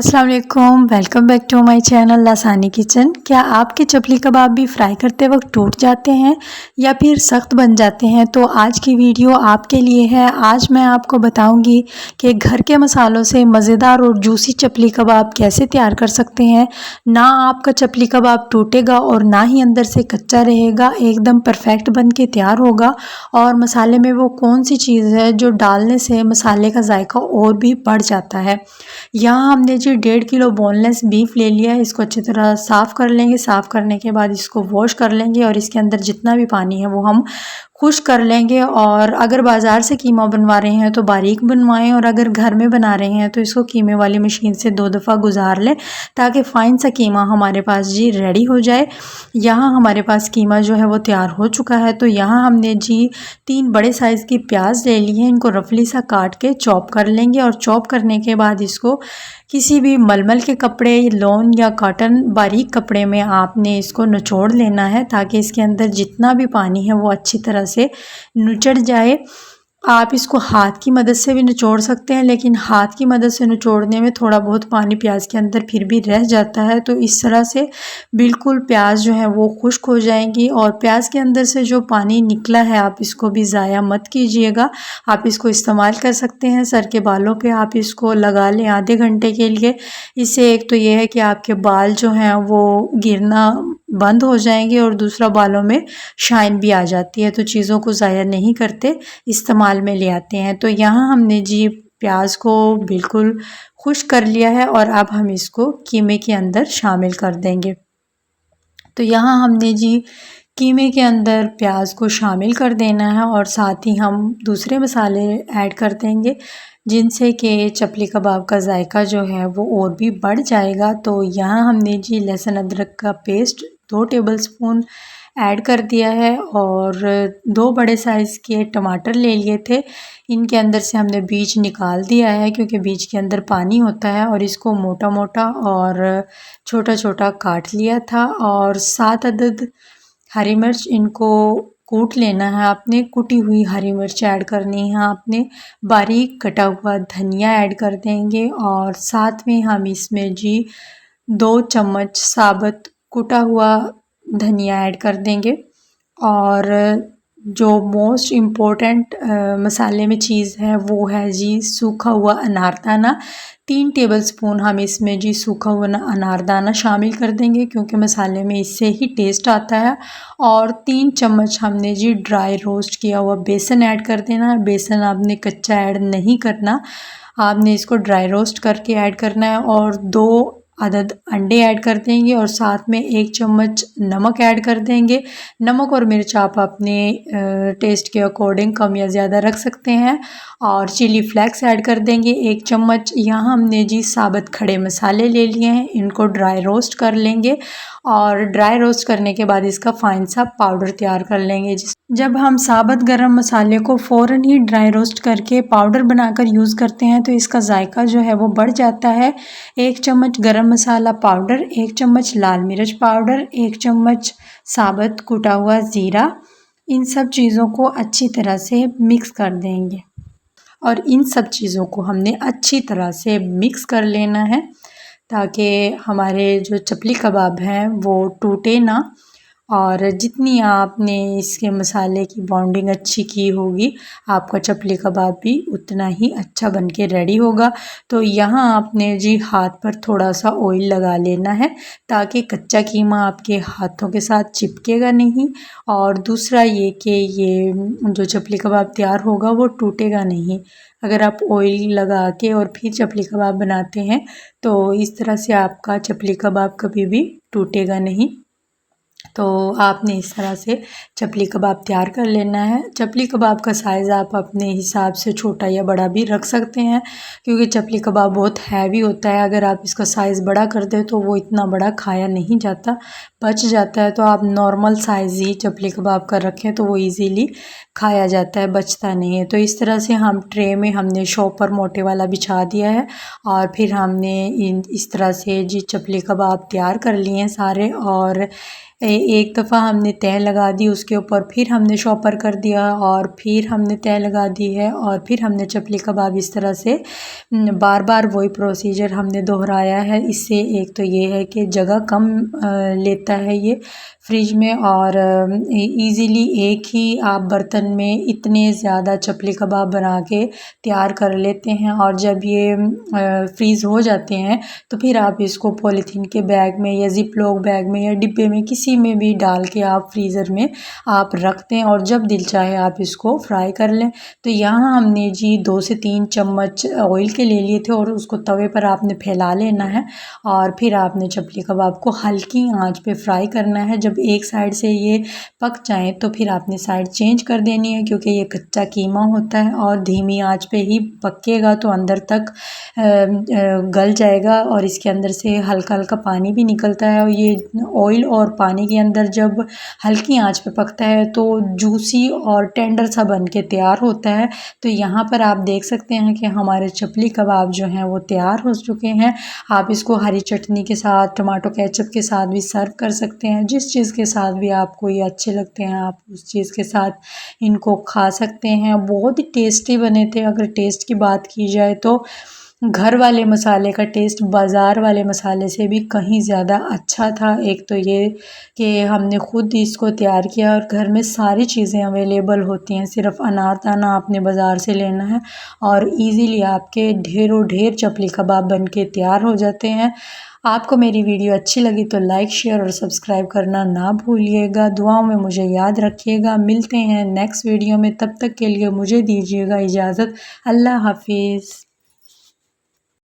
अस्सलाम वालेकुम, welcome back to my channel Lasani kitchen. क्या आपके चपली कबाब भी फ्राई करते वक्त टूट जाते हैं या फिर सख्त बन जाते हैं? तो आज की वीडियो आपके लिए है। आज मैं आपको बताऊंगी कि घर के मसालों से मज़ेदार और जूसी चपली कबाब कैसे तैयार कर सकते हैं। ना आपका चपली कबाब टूटेगा और ना ही अंदर से कच्चा रहेगा, एकदम परफेक्ट बन के तैयार होगा। और मसाले में वो कौन सी चीज़ है जो डालने से मसाले का जायका और भी बढ़ जाता है। यहाँ हमने जी 1.5 किलो बोनलेस बीफ ले लिया है। इसको अच्छी तरह साफ़ कर लेंगे। साफ़ करने के बाद इसको वॉश कर लेंगे और इसके अंदर जितना भी पानी है वो हम खुश्क कर लेंगे। और अगर बाज़ार से कीमा बनवा रहे हैं तो बारीक बनवाएं, और अगर घर में बना रहे हैं तो इसको कीमे वाली मशीन से 2 दफ़ा गुजार लें ताकि फ़ाइन सा कीमा हमारे पास जी रेडी हो जाए। यहाँ हमारे पास कीमा जो है वो तैयार हो चुका है। तो यहाँ हमने जी 3 बड़े साइज़ की प्याज ले ली है। इनको रफली सा काट के चॉप कर लेंगे और चॉप करने के बाद इसको किसी भी मलमल के कपड़े, लॉन या कॉटन बारीक कपड़े में आपने इसको निचोड़ लेना है ताकि इसके अंदर जितना भी पानी है वो अच्छी तरह से नुचड़ जाए। आप इसको हाथ की मदद से भी निचोड़ सकते हैं, लेकिन हाथ की मदद से निचोड़ने में थोड़ा बहुत पानी प्याज के अंदर फिर भी रह जाता है। तो इस तरह से बिल्कुल प्याज जो है वो खुश्क हो जाएंगी। और प्याज के अंदर से जो पानी निकला है आप इसको भी ज़ाया मत कीजिएगा। आप इसको इस्तेमाल कर सकते हैं। सर के बालों पे आप इसको लगा लें आधे घंटे के लिए। इससे एक तो ये है कि आपके बाल जो हैं वो गिरना बंद हो जाएंगे और दूसरा बालों में शाइन भी आ जाती है। तो चीज़ों को ज़ाया नहीं करते, इस्तेमाल में ले आते हैं। तो यहाँ हमने जी प्याज को बिल्कुल खुश्क कर लिया है और अब हम इसको कीमे के अंदर शामिल कर देंगे। तो यहाँ हमने जी कीमे के अंदर प्याज को शामिल कर देना है और साथ ही हम दूसरे मसाले ऐड कर देंगे जिनसे कि चपली कबाब का जायका जो है वो और भी बढ़ जाएगा। तो यहाँ हमने जी लहसुन अदरक का पेस्ट 2 टेबलस्पून ऐड कर दिया है और 2 बड़े साइज़ के टमाटर ले लिए थे। इनके अंदर से हमने बीज निकाल दिया है क्योंकि बीज के अंदर पानी होता है। और इसको मोटा मोटा और छोटा छोटा काट लिया था। और 7 अदद हरी मिर्च, इनको कूट लेना है आपने। कुटी हुई हरी मिर्च ऐड करनी है आपने। बारीक कटा हुआ धनिया ऐड कर देंगे और साथ में हम इसमें जी 2 चम्मच साबुत कुटा हुआ धनिया ऐड कर देंगे। और जो मोस्ट इम्पोर्टेंट मसाले में चीज़ है वो है जी सूखा हुआ अनारदाना। 3 टेबलस्पून हम इसमें जी सूखा हुआ अनारदाना शामिल कर देंगे क्योंकि मसाले में इससे ही टेस्ट आता है। और 3 चम्मच हमने जी ड्राई रोस्ट किया हुआ बेसन ऐड कर देना है। बेसन आपने कच्चा ऐड नहीं करना, आपने इसको ड्राई रोस्ट करके ऐड करना है। और 2 अदद अंडे ऐड कर देंगे और साथ में 1 चम्मच नमक ऐड कर देंगे। नमक और मिर्च आप अपने टेस्ट के अकॉर्डिंग कम या ज़्यादा रख सकते हैं। और चिली फ्लेक्स ऐड कर देंगे 1 चम्मच। यहाँ हमने जी साबुत खड़े मसाले ले लिए हैं, इनको ड्राई रोस्ट कर लेंगे और ड्राई रोस्ट करने के बाद इसका फाइन सा पाउडर तैयार कर लेंगे। जब हम साबुत गरम मसाले को फ़ौरन ही ड्राई रोस्ट करके पाउडर बनाकर यूज़ करते हैं तो इसका जायका जो है वो बढ़ जाता है। 1 चम्मच गरम मसाला पाउडर, 1 चम्मच लाल मिर्च पाउडर, 1 चम्मच साबुत कुटा हुआ ज़ीरा, इन सब चीज़ों को अच्छी तरह से मिक्स कर देंगे। और इन सब चीज़ों को हमने अच्छी तरह से मिक्स कर लेना है ताकि हमारे जो चपली कबाब हैं वो टूटे ना। और जितनी आपने इसके मसाले की बॉन्डिंग अच्छी की होगी आपका चपली कबाब भी उतना ही अच्छा बन के रेडी होगा। तो यहाँ आपने जी हाथ पर थोड़ा सा ऑयल लगा लेना है ताकि कच्चा कीमा आपके हाथों के साथ चिपकेगा नहीं। और दूसरा ये कि ये जो चपली कबाब तैयार होगा वो टूटेगा नहीं। अगर आप ऑयल लगा के और फिर चपली कबाब बनाते हैं तो इस तरह से आपका चपली कबाब कभी भी टूटेगा नहीं। तो आपने इस तरह से चपली कबाब तैयार कर लेना है। चपली कबाब का साइज़ आप अपने हिसाब से छोटा या बड़ा भी रख सकते हैं क्योंकि चपली कबाब बहुत हैवी होता है। अगर आप इसका साइज़ बड़ा कर दें तो वो इतना बड़ा खाया नहीं जाता, बच जाता है। तो आप नॉर्मल साइज़ ही चपली कबाब का रखें तो वो इजीली खाया जाता है, बचता नहीं है। तो इस तरह से हम ट्रे में हमने शॉपर मोटे वाला बिछा दिया है और फिर हमने इस तरह से जी चपली कबाब तैयार कर लिए हैं सारे। और एक दफ़ा हमने तह लगा दी उसके ऊपर, फिर हमने शॉपर कर दिया और फिर हमने तह लगा दी है और फिर हमने चपली कबाब इस तरह से बार बार वही प्रोसीजर हमने दोहराया है। इससे एक तो ये है कि जगह कम लेता है ये फ्रिज में और इजीली एक ही आप बर्तन में इतने ज़्यादा चपली कबाब बना के तैयार कर लेते हैं। और जब ये फ्रीज़ हो जाते हैं तो फिर आप इसको पॉलीथीन के बैग में या जिप लॉक बैग में या डिब्बे में किसी में भी डाल के आप फ्रीज़र में आप रखते हैं और जब दिल चाहे आप इसको फ्राई कर लें। तो यहाँ हमने जी 2 से 3 चम्मच ऑयल के ले लिए थे और उसको तवे पर आपने फैला लेना है और फिर आपने चपली कबाब को हल्की आंच पे फ्राई करना है। जब एक साइड से ये पक जाए तो फिर आपने साइड चेंज कर देनी है, क्योंकि ये कच्चा कीमा होता है और धीमी आंच पे ही पकेगा तो अंदर तक गल जाएगा और इसके अंदर से हल्का हल्का पानी भी निकलता है। और ये ऑयल और पानी के अंदर जब हल्की आंच पे पकता है तो जूसी और टेंडर सा बन के तैयार होता है। तो यहाँ पर आप देख सकते हैं कि हमारे चपली कबाब जो हैं वो तैयार हो चुके हैं। आप इसको हरी चटनी के साथ, टमाटो केचप के साथ भी सर्व कर सकते हैं। जिस चीज़ के साथ भी आपको ये अच्छे लगते हैं आप उस चीज़ के साथ इनको खा सकते हैं। बहुत ही टेस्टी बने थे। अगर टेस्ट की बात की जाए तो घर वाले मसाले का टेस्ट बाज़ार वाले मसाले से भी कहीं ज़्यादा अच्छा था। एक तो ये कि हमने ख़ुद इसको तैयार किया और घर में सारी चीज़ें अवेलेबल होती हैं, सिर्फ अनारदाना आपने बाज़ार से लेना है और इजीली आपके ढेरों ढेर चपली कबाब बन के तैयार हो जाते हैं। आपको मेरी वीडियो अच्छी लगी तो लाइक, शेयर और सब्सक्राइब करना ना भूलिएगा। दुआओं में मुझे याद रखिएगा। मिलते हैं नेक्स्ट वीडियो में, तब तक के लिए मुझे दीजिएगा इजाज़त। अल्लाह हाफिज़।